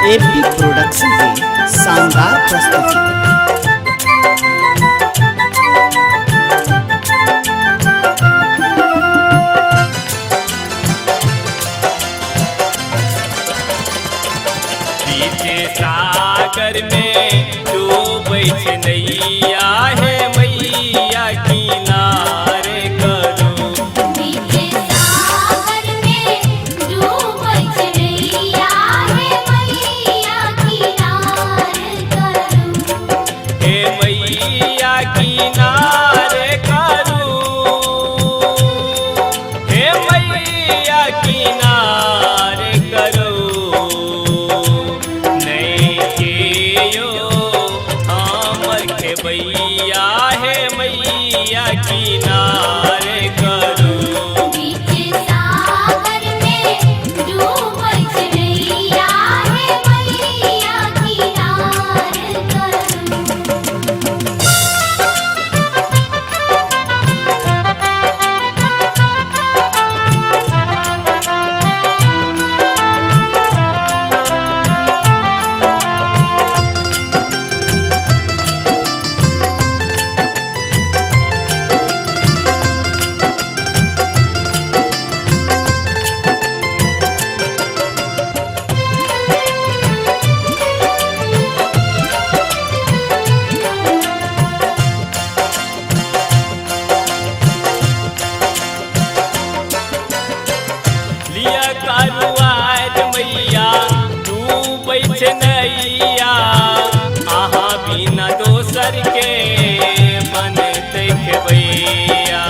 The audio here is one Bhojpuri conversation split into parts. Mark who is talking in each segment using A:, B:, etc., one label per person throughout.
A: एपी प्रोडक्शन की शानदार प्रस्तुति।
B: सागर में डूबै छै नैया है मैया किनारे करू।
C: बीचे सागर में डूबै छै नैया है मैया किनारे करू।
B: हे मैया किनारे करू, हे मैया किनारे करू। भैया है मैया किनारे करू।
C: बीचे सागर में डूबै छै नैया है मैया किनारे करू।
B: लिया कारुआर मैया डूबै छै नैया, अहाँ बिना दोसर के बनतै खेवैया।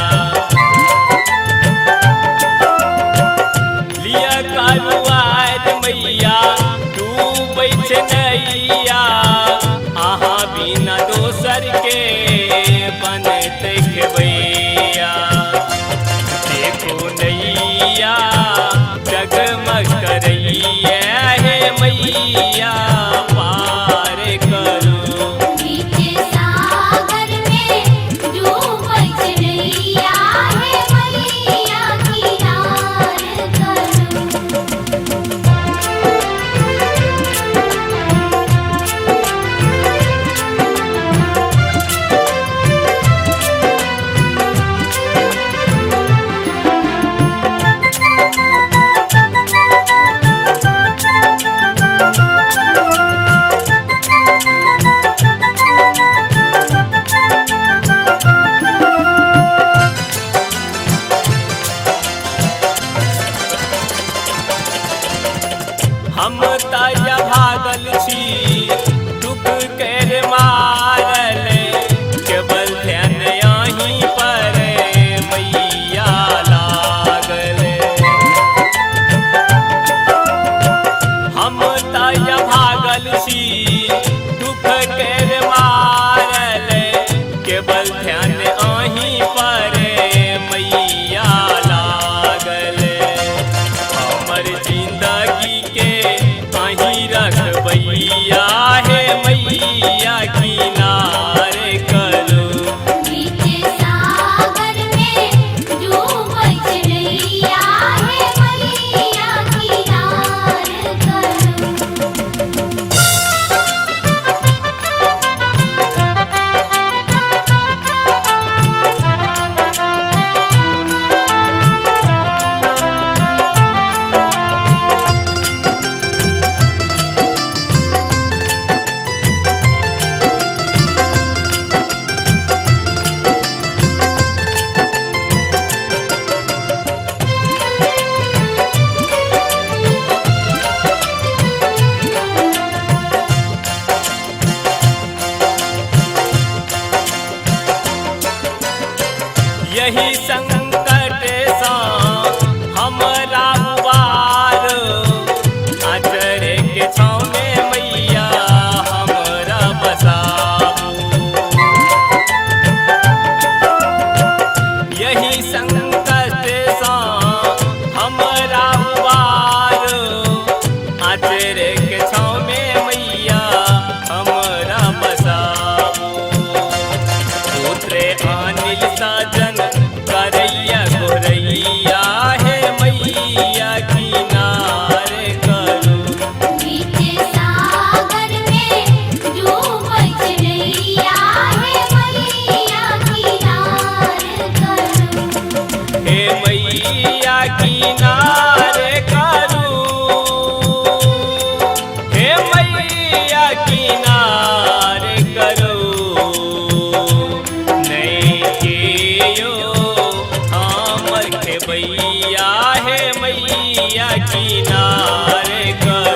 B: लिया कारुआर मैया डूबै छै नैया, अहाँ बिना दोसर के बनतै खेवैया। देखो नैया जगमग किनारे करू हे मैया किनारे करो नहीं केयो हमर के भैया हे मैया किनारे करो